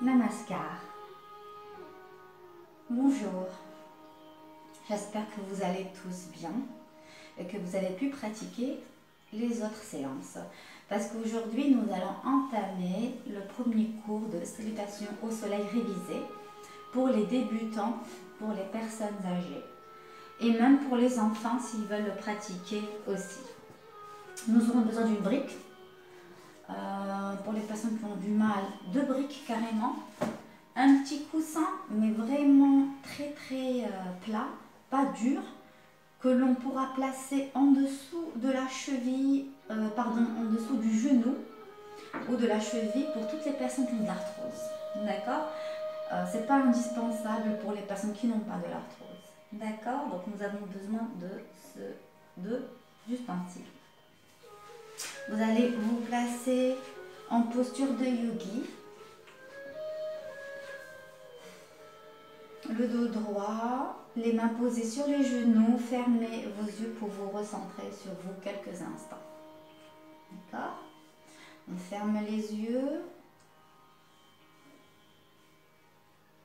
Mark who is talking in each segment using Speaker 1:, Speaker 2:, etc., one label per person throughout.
Speaker 1: Namaskar. Bonjour. J'espère que vous allez tous bien et que vous avez pu pratiquer les autres séances. Parce qu'aujourd'hui, nous allons entamer le premier cours de salutation au soleil révisé pour les débutants, pour les personnes âgées et même pour les enfants s'ils veulent le pratiquer aussi. Nous aurons besoin d'une brique. Pour les personnes qui ont du mal, 2 briques carrément, un petit coussin mais vraiment très plat, pas dur, que l'on pourra placer en dessous de la cheville, en dessous du genou ou de la cheville pour toutes les personnes qui ont de l'arthrose. D'accord? C'est pas indispensable pour les personnes qui n'ont pas de l'arthrose. D'accord? Donc nous avons besoin de deux ustensiles. Vous allez vous placer en posture de yogi, le dos droit, les mains posées sur les genoux, fermez vos yeux pour vous recentrer sur vous quelques instants. D'accord? On ferme les yeux.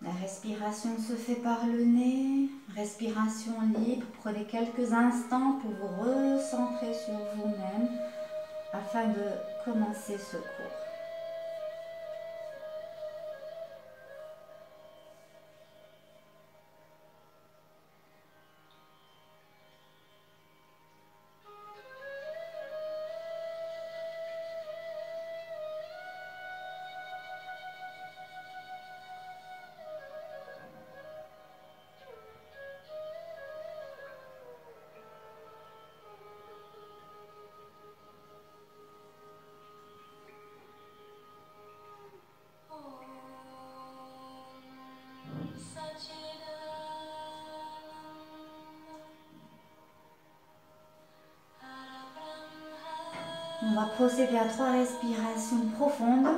Speaker 1: La respiration se fait par le nez, respiration libre. Prenez quelques instants pour vous recentrer sur vous-même afin de commencer ce cours. On va procéder à 3 respirations profondes.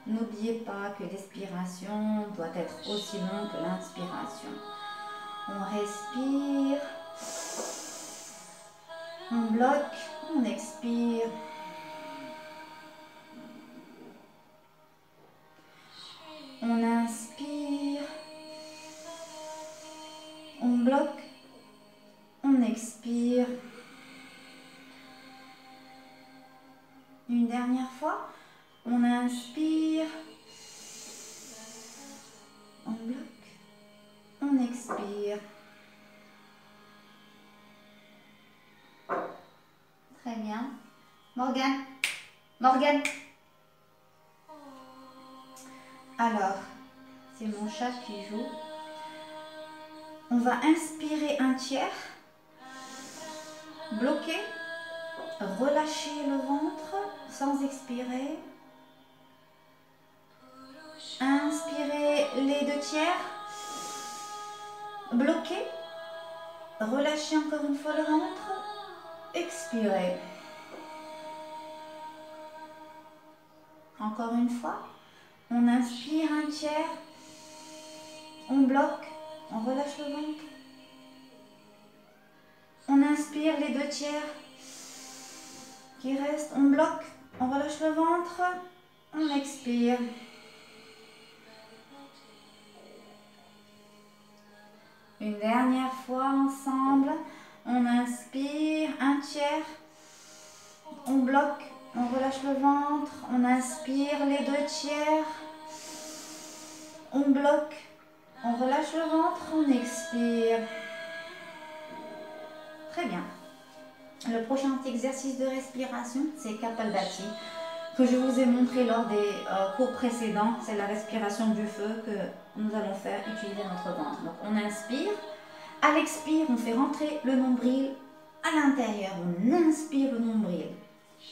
Speaker 1: N'oubliez pas que l'expiration doit être aussi longue que l'inspiration. On respire, on bloque, on expire. On inspire, on bloque, on expire. Une dernière fois, on inspire, on bloque, on expire. Très bien. Morgane, Morgane. Alors, c'est mon chat qui joue. On va inspirer un tiers, bloquer, relâcher le ventre sans expirer. Inspirez les 2 tiers, bloquer, relâchez encore une fois le ventre, expirez. Encore une fois, on inspire un tiers, on bloque, on relâche le ventre. On inspire les 2 tiers qui restent, on bloque, on relâche le ventre, on expire. Une dernière fois ensemble, on inspire un tiers, on bloque, on relâche le ventre, on inspire les 2 tiers, on bloque, on relâche le ventre, on expire. Très bien. Le prochain exercice de respiration, c'est Kapalbhati, que je vous ai montré lors des cours précédents. C'est la respiration du feu que nous allons faire utiliser notre ventre. Donc on inspire, à l'expire, on fait rentrer le nombril à l'intérieur. On inspire le nombril.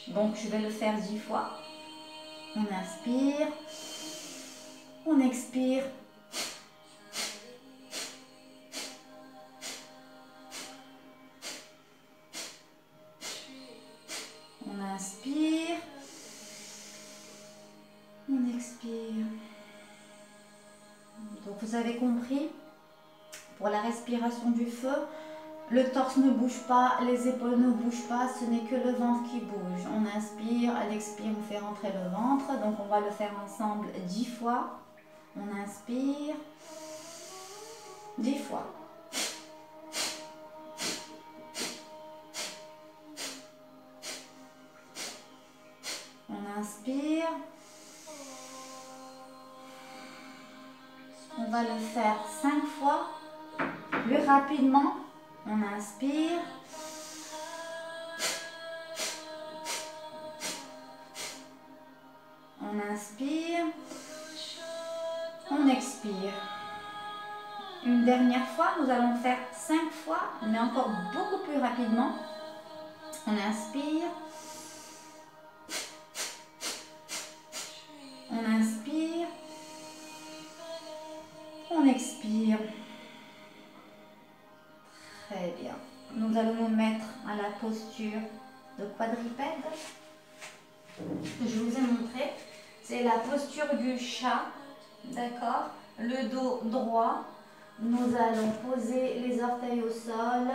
Speaker 1: Donc je vais le faire 10 fois. On inspire, on expire. On inspire, on expire. Donc vous avez compris, pour la respiration du feu, le torse ne bouge pas, les épaules ne bougent pas, ce n'est que le ventre qui bouge. On inspire, à l'expire, on fait rentrer le ventre. Donc on va le faire ensemble 10 fois. On inspire 10 fois. On inspire. On va le faire 5 fois. Plus rapidement. On inspire. On inspire. On expire. Une dernière fois, nous allons faire 5 fois, mais encore beaucoup plus rapidement. On inspire. On inspire. On expire. Très bien. Nous allons nous mettre à la posture de quadrupède que je vous ai montré. C'est la posture du chat. D'accord? Le dos droit. Nous allons poser les orteils au sol.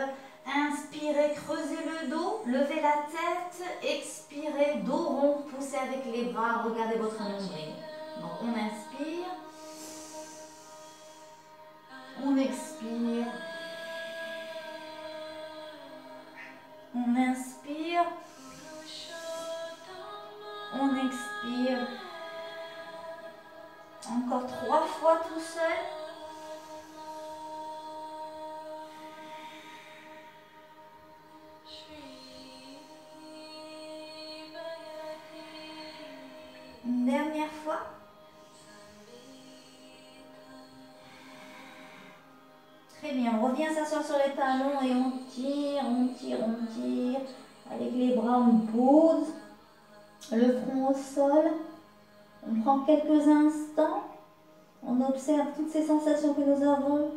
Speaker 1: Inspirez, creusez le dos. Levez la tête. Expirez, dos rond. Poussez avec les bras. Regardez votre nombril. Donc on inspire. On expire. On inspire. On expire. Encore 3 fois tout seul. Une dernière fois. Très bien, on revient s'asseoir sur les talons et on tire, on tire, on tire. Avec les bras, on pose le front au sol. On prend quelques instants. On observe toutes ces sensations que nous avons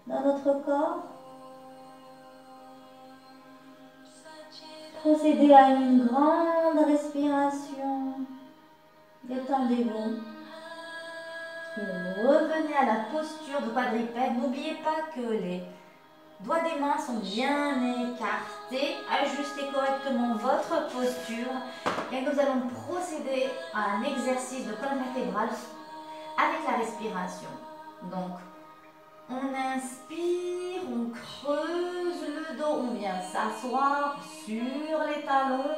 Speaker 1: dans notre corps. Procédez à une grande respiration. Détendez-vous. Revenez à la posture de quadrupède. N'oubliez pas que les doigts des mains sont bien écartés. Ajustez correctement votre posture. Et nous allons procéder à un exercice de colonne vertébrale avec la respiration. Donc, on inspire, on creuse le dos, on vient s'asseoir sur les talons.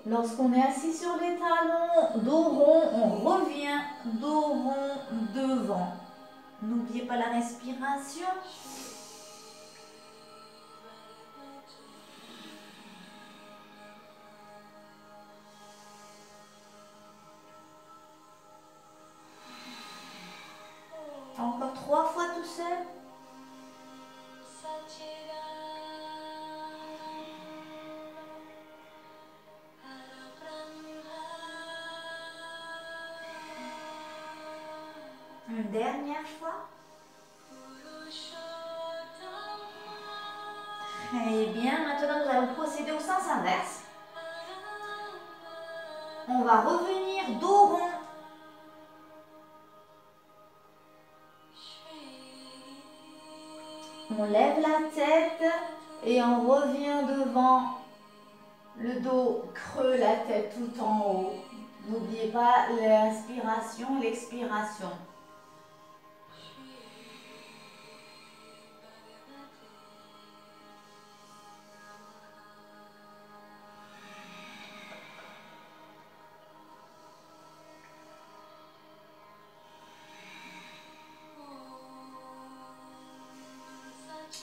Speaker 1: Lorsqu'on est assis sur les talons, dos rond, on revient dos rond devant. N'oubliez pas la respiration. Encore 3 fois tout seul. Une dernière fois. Très bien. Maintenant, nous allons procéder au sens inverse. On va revenir dos rond. On lève la tête et on revient devant. Le dos creux, la tête tout en haut. N'oubliez pas l'inspiration et l'expiration.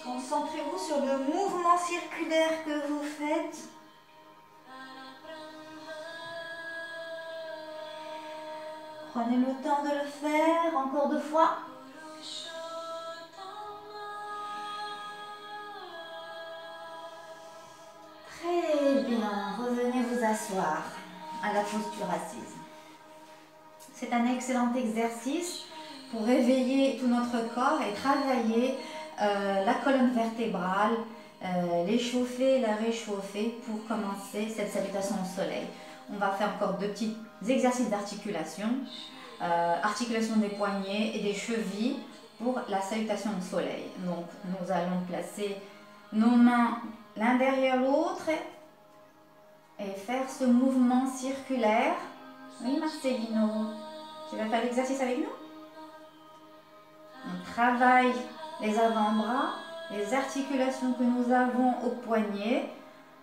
Speaker 1: Concentrez-vous sur le mouvement circulaire que vous faites. Prenez le temps de le faire, encore 2 fois. Très bien, revenez vous asseoir à la posture assise. C'est un excellent exercice pour réveiller tout notre corps et travailler la colonne vertébrale, l'échauffer, la réchauffer pour commencer cette salutation au soleil. On va faire encore 2 petits exercices d'articulation, articulation des poignets et des chevilles pour la salutation au soleil. Donc nous allons placer nos mains l'un derrière l'autre et faire ce mouvement circulaire. Oui Marcelino, tu vas faire l'exercice avec nous ? On travaille les avant-bras, les articulations que nous avons au poignet,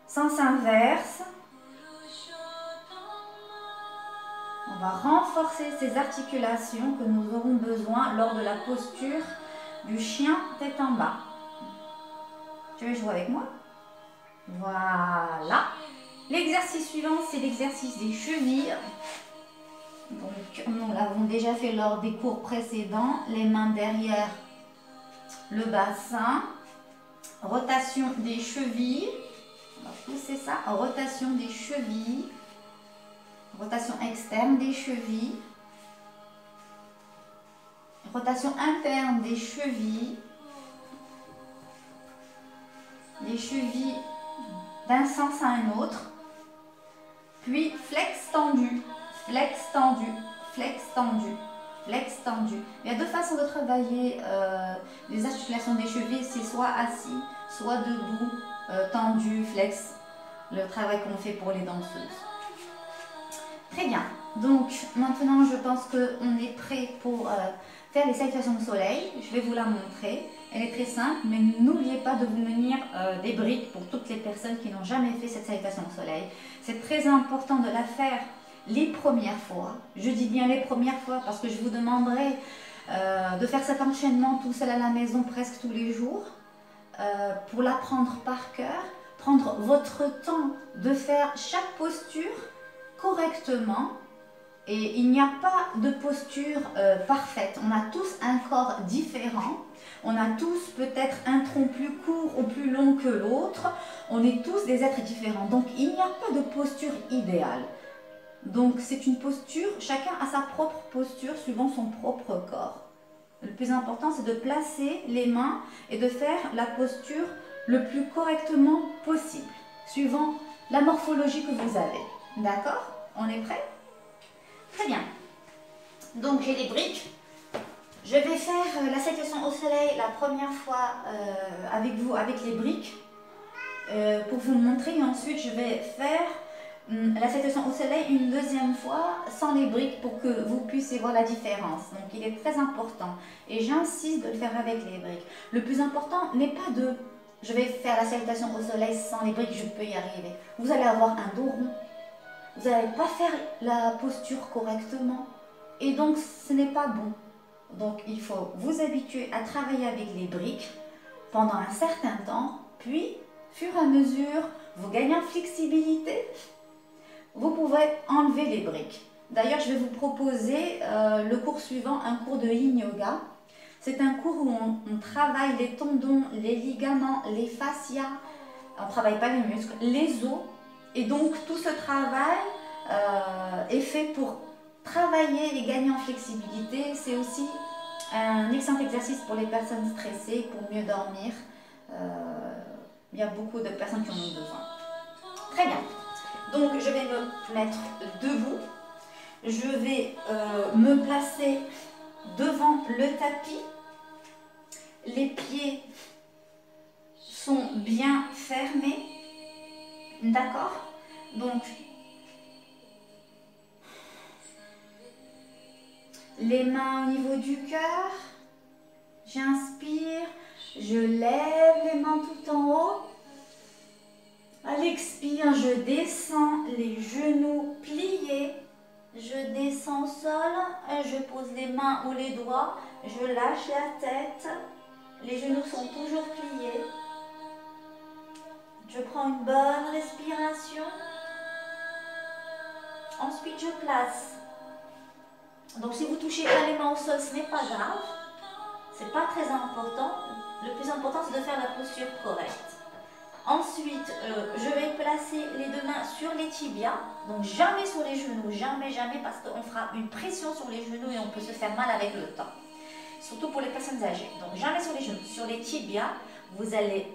Speaker 1: sens inverse. On va renforcer ces articulations que nous aurons besoin lors de la posture du chien tête en bas. Tu veux jouer avec moi? Voilà. L'exercice suivant, c'est l'exercice des chevilles. Donc, nous l'avons déjà fait lors des cours précédents. Les mains derrière le bassin. Rotation des chevilles. On va pousser ça. Rotation des chevilles. Rotation externe des chevilles. Rotation interne des chevilles. Les chevilles d'un sens à un autre. Puis flex tendu, flex tendu, flex tendu, flex tendu. Il y a deux façons de travailler les articulations des chevilles. C'est soit assis, soit debout, tendu, flex. Le travail qu'on fait pour les danseuses. Très bien. Donc maintenant, je pense qu'on est prêt pour faire les salutations au soleil. Je vais vous la montrer. Elle est très simple, mais n'oubliez pas de vous munir des briques pour toutes les personnes qui n'ont jamais fait cette salutation au soleil. C'est très important de la faire les premières fois. Je dis bien les premières fois parce que je vous demanderai de faire cet enchaînement tout seul à la maison presque tous les jours pour l'apprendre par cœur. Prendre votre temps de faire chaque posture correctement. Et il n'y a pas de posture parfaite. On a tous un corps différent. On a tous peut-être un tronc plus court ou plus long que l'autre. On est tous des êtres différents. Donc, il n'y a pas de posture idéale. Donc, c'est une posture, chacun a sa propre posture suivant son propre corps. Le plus important, c'est de placer les mains et de faire la posture le plus correctement possible, suivant la morphologie que vous avez. D'accord? On est prêt? Très bien. Donc, j'ai les briques. Je vais faire la salutation au soleil la première fois avec vous, avec les briques, pour vous montrer. Et ensuite, je vais faire la salutation au soleil une deuxième fois sans les briques pour que vous puissiez voir la différence. Donc, il est très important. Et j'insiste de le faire avec les briques. Le plus important n'est pas de... Je vais faire la salutation au soleil sans les briques, je peux y arriver. Vous allez avoir un dos rond. Vous n'allez pas faire la posture correctement. Et donc, ce n'est pas bon. Donc, il faut vous habituer à travailler avec les briques pendant un certain temps. Puis, fur et à mesure, vous gagnez en flexibilité. Vous pouvez enlever les briques. D'ailleurs, je vais vous proposer le cours suivant, un cours de Yin Yoga. C'est un cours où on travaille les tendons, les ligaments, les fascias. On ne travaille pas les muscles, les os. Et donc, tout ce travail est fait pour travailler et gagner en flexibilité. C'est aussi un excellent exercice pour les personnes stressées, pour mieux dormir. Il y a beaucoup de personnes qui en ont besoin. Très bien. Donc, je vais me mettre debout. Je vais me placer devant le tapis. Les pieds sont bien fermés. D'accord? Donc, les mains au niveau du cœur. J'inspire. Je lève les mains tout en haut. À l'expire, je descends les genoux pliés. Je descends au sol. Je pose les mains ou les doigts. Je lâche la tête. Les genoux sont toujours pliés. Je prends une bonne respiration. Ensuite, je place. Donc, si vous ne touchez pas les mains au sol, ce n'est pas grave. Ce n'est pas très important. Le plus important, c'est de faire la posture correcte. Ensuite, je vais placer les deux mains sur les tibias. Donc, jamais sur les genoux. Jamais, jamais, parce qu'on fera une pression sur les genoux et on peut se faire mal avec le temps. Surtout pour les personnes âgées. Donc, jamais sur les genoux. Sur les tibias, vous allez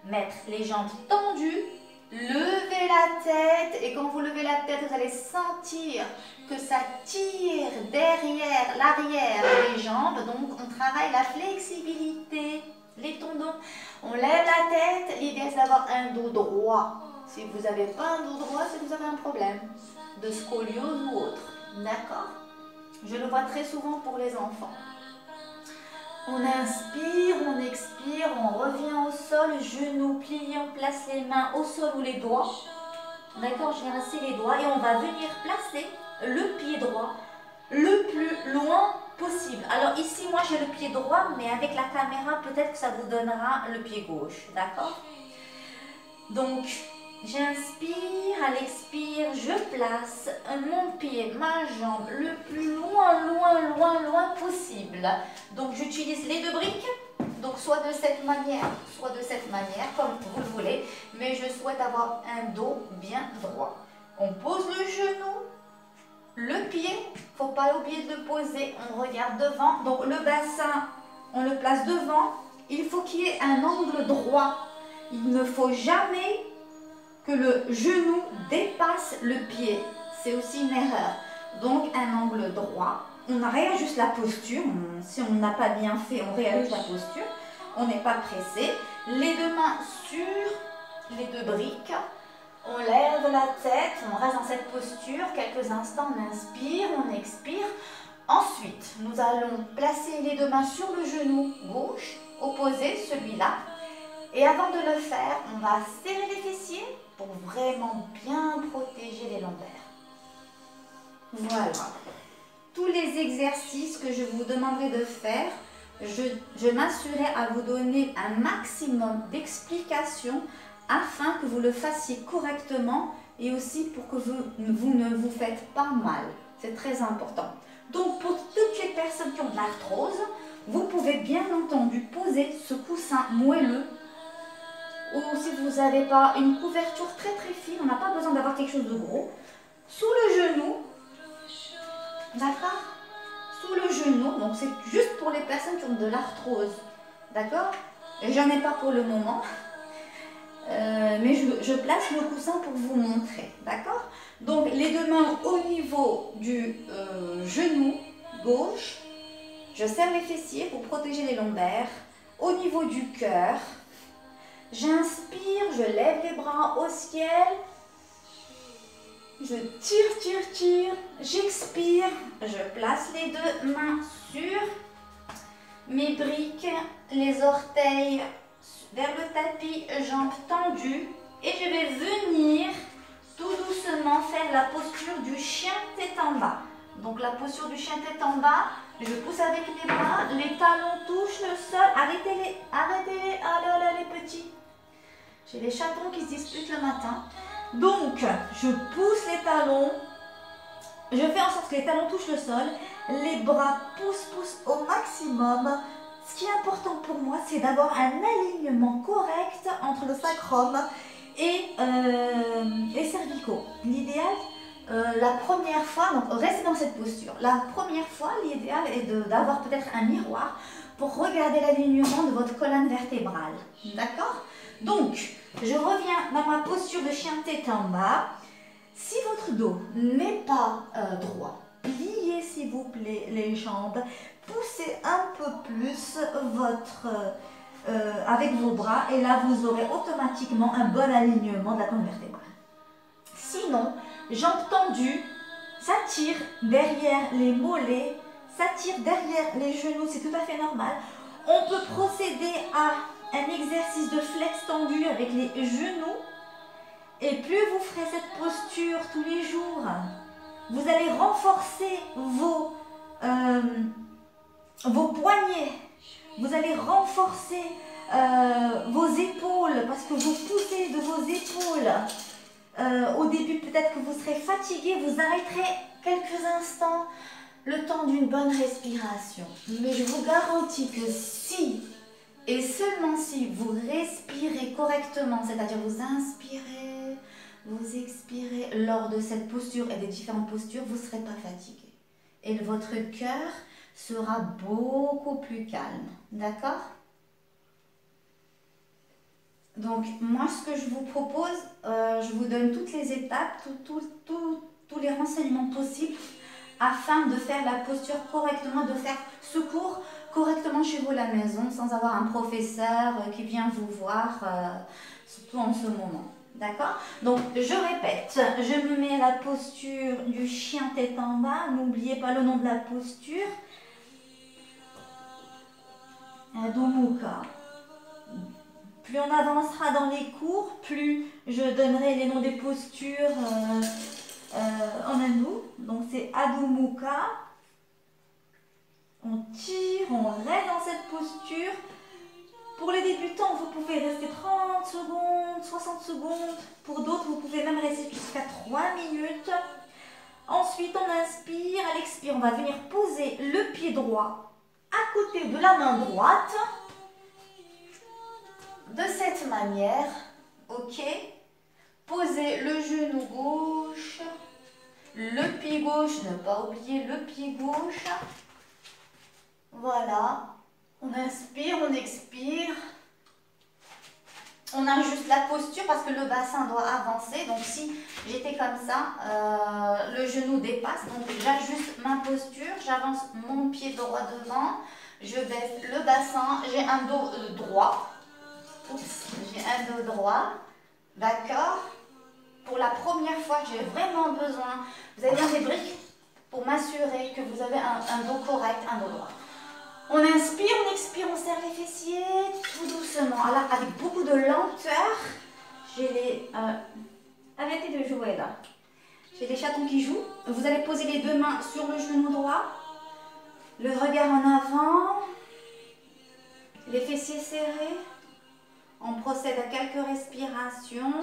Speaker 1: mettre les jambes tendues, levez la tête et quand vous levez la tête, vous allez sentir que ça tire derrière l'arrière des jambes. Donc, on travaille la flexibilité, les tendons. On lève la tête, l'idée c'est d'avoir un dos droit. Si vous n'avez pas un dos droit, c'est que vous avez un problème de scoliose ou autre. D'accord? Je le vois très souvent pour les enfants. On inspire, on expire, on revient au sol, genoux pliés, on place les mains au sol ou les doigts. D'accord, je vais rincer les doigts et on va venir placer le pied droit le plus loin possible. Alors ici, moi j'ai le pied droit, mais avec la caméra, peut-être que ça vous donnera le pied gauche. D'accord? Donc, j'inspire, à l'expire, je place mon pied, ma jambe le plus loin possible. Donc, j'utilise les deux briques, donc soit de cette manière, comme vous le voulez, mais je souhaite avoir un dos bien droit. On pose le genou, le pied, il ne faut pas oublier de le poser, on regarde devant. Donc, le bassin, on le place devant, il faut qu'il y ait un angle droit. Il ne faut jamais que le genou dépasse le pied. C'est aussi une erreur. Donc, un angle droit. On réajuste la posture. Si on n'a pas bien fait, on réajuste la posture. On n'est pas pressé. Les deux mains sur les deux briques. On lève la tête. On reste dans cette posture. Quelques instants, on inspire, on expire. Ensuite, nous allons placer les deux mains sur le genou gauche, opposé, celui-là. Et avant de le faire, on va serrer les fessiers pour vraiment bien protéger les lombaires. Voilà. Tous les exercices que je vous demanderai de faire, je m'assurerai à vous donner un maximum d'explications afin que vous le fassiez correctement et aussi pour que vous ne vous faites pas mal. C'est très important. Donc, pour toutes les personnes qui ont de l'arthrose, vous pouvez bien entendu poser ce coussin moelleux. Ou si vous n'avez pas une couverture très fine, on n'a pas besoin d'avoir quelque chose de gros, sous le genou, d'accord? Sous le genou, donc c'est juste pour les personnes qui ont de l'arthrose, d'accord? J'en ai pas pour le moment, mais je place le coussin pour vous montrer, d'accord? Donc les deux mains au niveau du genou gauche, je serre les fessiers pour protéger les lombaires, au niveau du cœur. J'inspire, je lève les bras au ciel, je tire, j'expire, je place les deux mains sur mes briques, les orteils vers le tapis, jambes tendues et je vais venir tout doucement faire la posture du chien tête en bas. Donc la posture du chien tête en bas, je pousse avec les bras, les talons touchent le sol, arrêtez-les, allez les petits. J'ai les chatons qui se disputent le matin. Donc, je pousse les talons. Je fais en sorte que les talons touchent le sol. Les bras poussent au maximum. Ce qui est important pour moi, c'est d'avoir un alignement correct entre le sacrum et les cervicaux. L'idéal, la première fois, donc restez dans cette posture. La première fois, l'idéal est d'avoir peut-être un miroir pour regarder l'alignement de votre colonne vertébrale. D'accord ? Donc, je reviens dans ma posture de chien tête en bas. Si votre dos n'est pas droit, pliez s'il vous plaît les jambes. Poussez un peu plus avec vos bras et là, vous aurez automatiquement un bon alignement de la colonne vertébrale. Sinon, jambes tendues, ça tire derrière les mollets, ça tire derrière les genoux, c'est tout à fait normal. On peut procéder à un exercice de flex tendu avec les genoux et plus vous ferez cette posture tous les jours, vous allez renforcer vos poignets, vous allez renforcer vos épaules parce que vous poussez de vos épaules. Au début peut-être que vous serez fatigué, vous arrêterez quelques instants le temps d'une bonne respiration. Mais je vous garantis que si et seulement si vous respirez correctement, c'est-à-dire vous inspirez, vous expirez lors de cette posture et des différentes postures, vous ne serez pas fatigué. Et votre cœur sera beaucoup plus calme. D'accord ? Donc, moi, ce que je vous propose, je vous donne toutes les étapes, tous les renseignements possibles afin de faire la posture correctement, de faire ce cours correctement chez vous à la maison, sans avoir un professeur qui vient vous voir, surtout en ce moment. D'accord? Donc, je répète, je me mets à la posture du chien tête en bas. N'oubliez pas le nom de la posture.
Speaker 2: Adho Mukha. Plus on avancera dans les cours, plus je donnerai les noms des postures en hindou. Donc c'est Adho Mukha. On tire, on reste dans cette posture. Pour les débutants, vous pouvez rester 30 secondes, 60 secondes. Pour d'autres, vous pouvez même rester jusqu'à 3 minutes. Ensuite, on inspire. À l'expire, on va venir poser le pied droit à côté de la main droite. De cette manière, ok. Posez le genou gauche, le pied gauche, ne pas oublier le pied gauche. Voilà. On inspire, on expire. On ajuste la posture parce que le bassin doit avancer. Donc si j'étais comme ça, le genou dépasse. Donc j'ajuste ma posture, j'avance mon pied droit devant. Je baisse le bassin, j'ai un dos droit. Oups, j'ai un dos droit. D'accord. Pour la première fois, j'ai vraiment besoin. Vous avez bien des briques pour m'assurer que vous avez un dos correct, un dos droit. On inspire, on expire, on serre les fessiers, tout doucement. Alors, avec beaucoup de lenteur, j'ai les... arrêtez de jouer là. J'ai des chatons qui jouent. Vous allez poser les deux mains sur le genou droit. Le regard en avant. Les fessiers serrés. On procède à quelques respirations.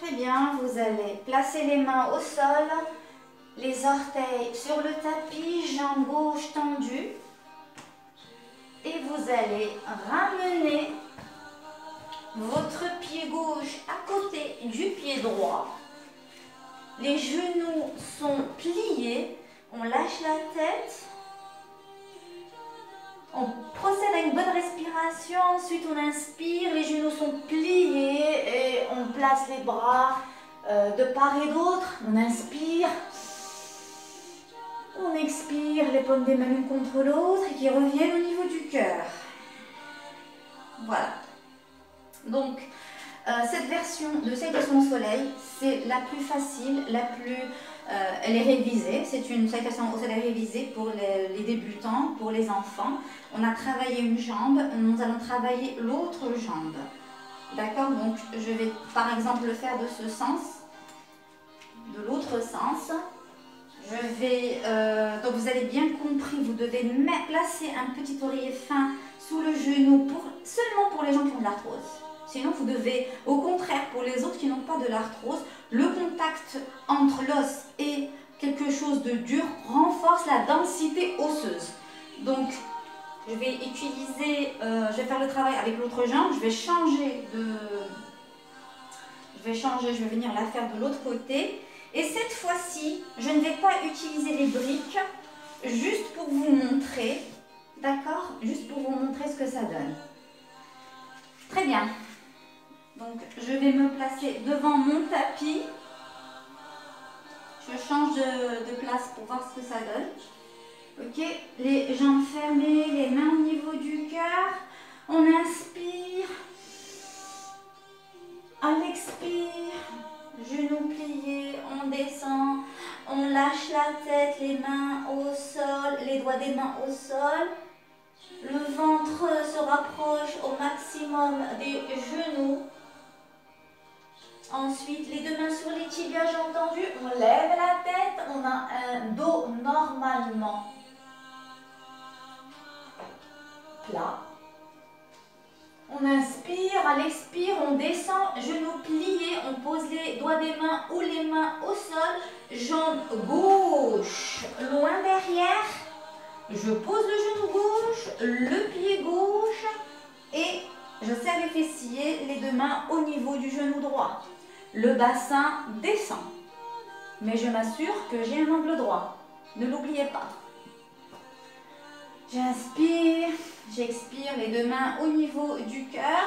Speaker 2: Très bien, vous allez placer les mains au sol, les orteils sur le tapis, jambes gauche tendues. Et vous allez ramener votre pied gauche à côté du pied droit. Les genoux sont pliés, on lâche la tête. On procède à une bonne respiration, ensuite on inspire, les genoux sont pliés et on place les bras de part et d'autre. On inspire, on expire, les paumes des mains l'une contre l'autre et qui reviennent au niveau du cœur. Voilà. Donc, cette version de Salutation au soleil, c'est la plus facile, elle est révisée. C'est une salutation au soleil révisée pour les débutants, pour les enfants. On a travaillé une jambe, nous allons travailler l'autre jambe. D'accord? Donc, je vais par exemple le faire de ce sens, de l'autre sens. Donc, vous avez bien compris, vous devez placer un petit oreiller fin sous le genou, seulement pour les gens qui ont de l'arthrose. Sinon, vous devez, au contraire, pour les autres qui n'ont pas de l'arthrose, le contact entre l'os et quelque chose de dur renforce la densité osseuse. Donc, je vais faire le travail avec l'autre jambe, je vais venir la faire de l'autre côté. Et cette fois-ci, je ne vais pas utiliser les briques, juste pour vous montrer, d'accord? Juste pour vous montrer ce que ça donne. Très bien. Donc, je vais me placer devant mon tapis. Je change de place pour voir ce que ça donne. Ok, les jambes fermées, les mains au niveau du cœur. On inspire. À l'expire, genoux pliés, on descend. On lâche la tête, les mains au sol, les doigts des mains au sol. Le ventre se rapproche au maximum des genoux. Ensuite, les deux mains sur les tibias, jambes tendues, on lève la tête, on a un dos normalement plat. On inspire, à l'expire, on descend, genoux pliés, on pose les doigts des mains ou les mains au sol, jambe gauche loin derrière. Je pose le genou gauche, le pied gauche et je serre les fessiers, les deux mains au niveau du genou droit. Le bassin descend, mais je m'assure que j'ai un angle droit. Ne l'oubliez pas. J'inspire, j'expire, les deux mains au niveau du cœur.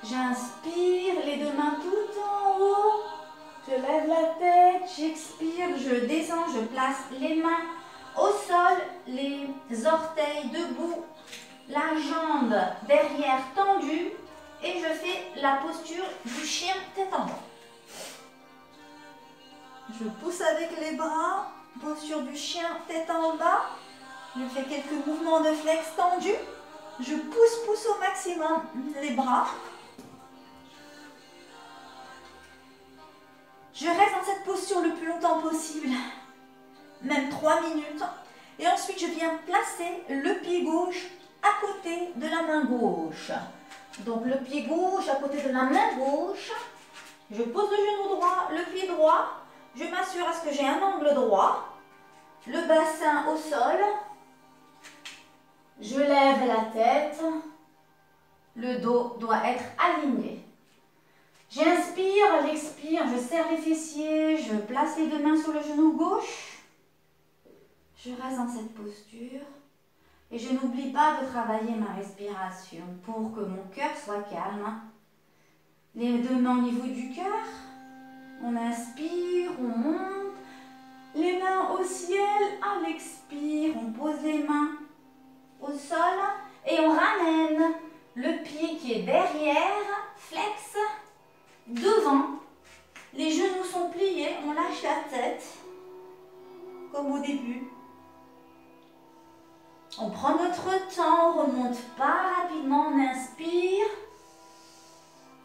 Speaker 2: J'inspire, les deux mains tout en haut. Je lève la tête, j'expire, je descends, je place les mains au sol, les orteils debout. la jambe derrière tendue et je fais la posture du chien tête en bas. Je pousse avec les bras, posture du chien tête en bas. Je fais quelques mouvements de flex tendu. Je pousse au maximum les bras. Je reste dans cette posture le plus longtemps possible, même 3 minutes. Et ensuite, je viens placer le pied gauche à côté de la main gauche. Donc, le pied gauche à côté de la main gauche. Je pose le genou droit, le pied droit. Je m'assure à ce que j'ai un angle droit. Le bassin au sol. Je lève la tête. Le dos doit être aligné. J'inspire, j'expire, je serre les fessiers, je place les deux mains sur le genou gauche. Je reste dans cette posture et je n'oublie pas de travailler ma respiration pour que mon cœur soit calme. Les deux mains au niveau du cœur. On inspire, on monte. Les mains au ciel, à l'expire, on pose les mains au sol et on ramène le pied qui est derrière, flex, devant. Les genoux sont pliés, on lâche la tête, comme au début. On prend notre temps, on ne remonte pas rapidement, on inspire.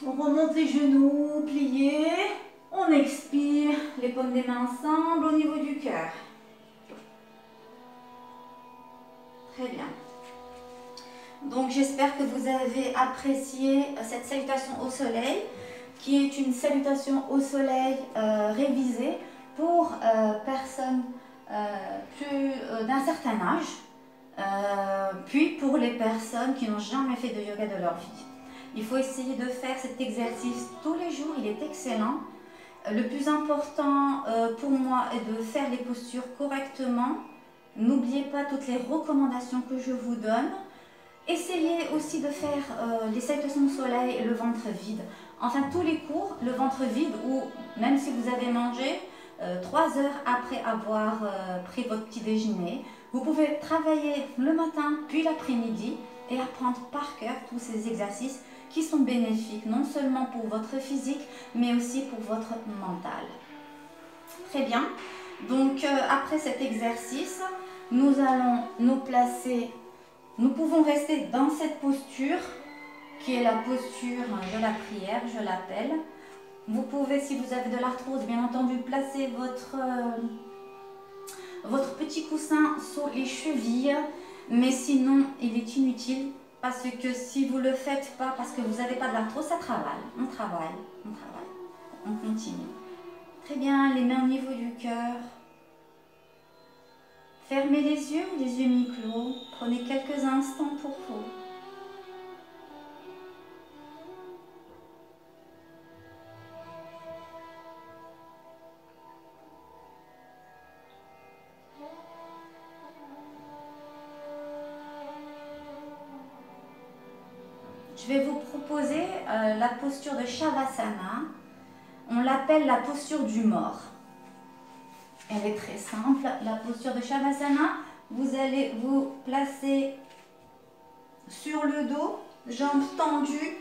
Speaker 2: On remonte les genoux pliés, on expire, les paumes des mains ensemble au niveau du cœur. Très bien. Donc j'espère que vous avez apprécié cette salutation au soleil, qui est une salutation au soleil révisée pour personnes d'un certain âge, puis pour les personnes qui n'ont jamais fait de yoga de leur vie. Il faut essayer de faire cet exercice tous les jours, il est excellent. Le plus important pour moi est de faire les postures correctement. N'oubliez pas toutes les recommandations que je vous donne. Essayez aussi de faire les salutations au soleil, le ventre vide. Enfin, tous les cours, le ventre vide, ou même si vous avez mangé 3 heures après avoir pris votre petit déjeuner, vous pouvez travailler le matin puis l'après-midi et apprendre par cœur tous ces exercices qui sont bénéfiques non seulement pour votre physique, mais aussi pour votre mental. Très bien. Donc, après cet exercice, nous allons nous placer. Nous pouvons rester dans cette posture, qui est la posture de la prière, je l'appelle. Vous pouvez, si vous avez de l'arthrose, bien entendu, placer votre petit coussin sous les chevilles, mais sinon, il est inutile. Parce que si vous ne le faites pas, parce que vous n'avez pas de l'arthrose, ça travaille. On travaille, on continue. Très bien, les mains au niveau du cœur. Fermez les yeux ou les yeux mi-clos. Prenez quelques instants pour vous. Je vais vous proposer la posture de Shavasana. On l'appelle la posture du mort. Elle est très simple. La posture de Shavasana, vous allez vous placer sur le dos, jambes tendues,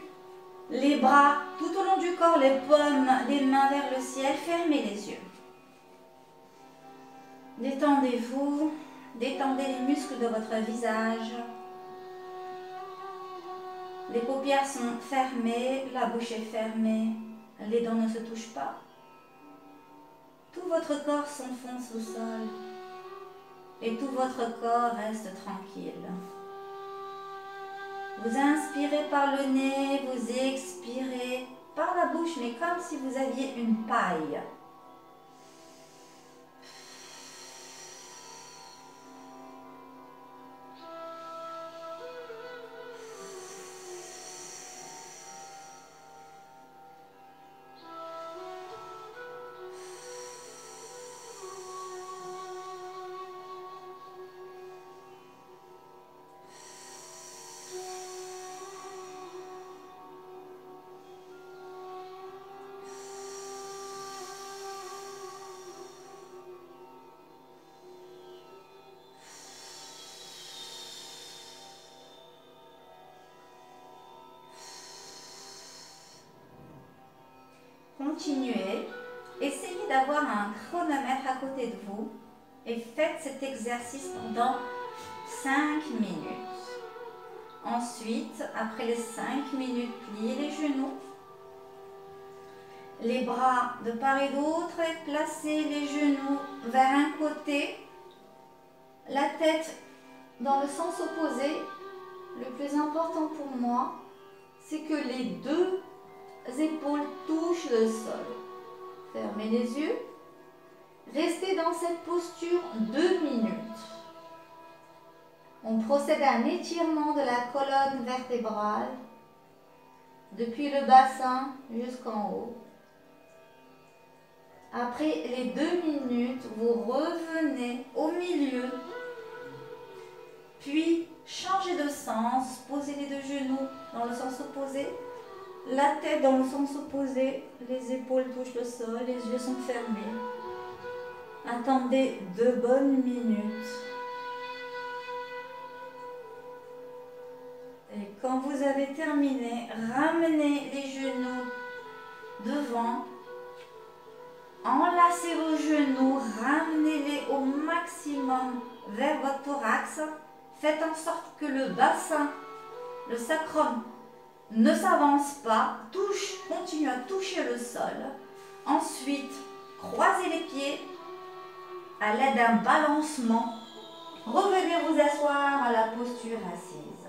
Speaker 2: les bras tout au long du corps, les paumes des mains vers le ciel. Fermez les yeux. Détendez-vous, détendez les muscles de votre visage. Les paupières sont fermées, la bouche est fermée, les dents ne se touchent pas. Tout votre corps s'enfonce au sol et tout votre corps reste tranquille. Vous inspirez par le nez, vous expirez par la bouche, mais comme si vous aviez une paille.
Speaker 1: continuez. Essayez d'avoir un chronomètre à côté de vous et faites cet exercice pendant 5 minutes. Ensuite, après les 5 minutes, pliez les genoux. Les bras de part et d'autre et placez les genoux vers un côté. La tête dans le sens opposé. Le plus important pour moi, c'est que les deux épaules touchent le sol. Fermez les yeux. Restez dans cette posture 2 minutes. On procède à un étirement de la colonne vertébrale depuis le bassin jusqu'en haut. Après les 2 minutes, vous revenez au milieu. Puis, changez de sens. Posez les deux genoux dans le sens opposé. La tête dans le sens opposé. Les épaules touchent le sol. Les yeux sont fermés. Attendez 2 bonnes minutes. Et quand vous avez terminé, ramenez les genoux devant. Enlacez vos genoux, ramenez-les au maximum vers votre thorax. Faites en sorte que le bassin, le sacrum, ne s'avance pas. Continue à toucher le sol. Ensuite, croisez les pieds à l'aide d'un balancement. Revenez vous asseoir à la posture assise.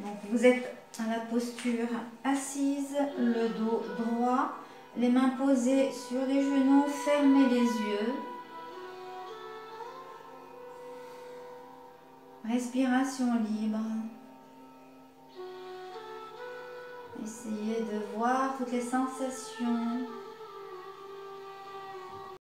Speaker 1: Donc vous êtes à la posture assise, le dos droit, les mains posées sur les genoux, fermez les yeux. Respiration libre. Essayez de voir toutes les sensations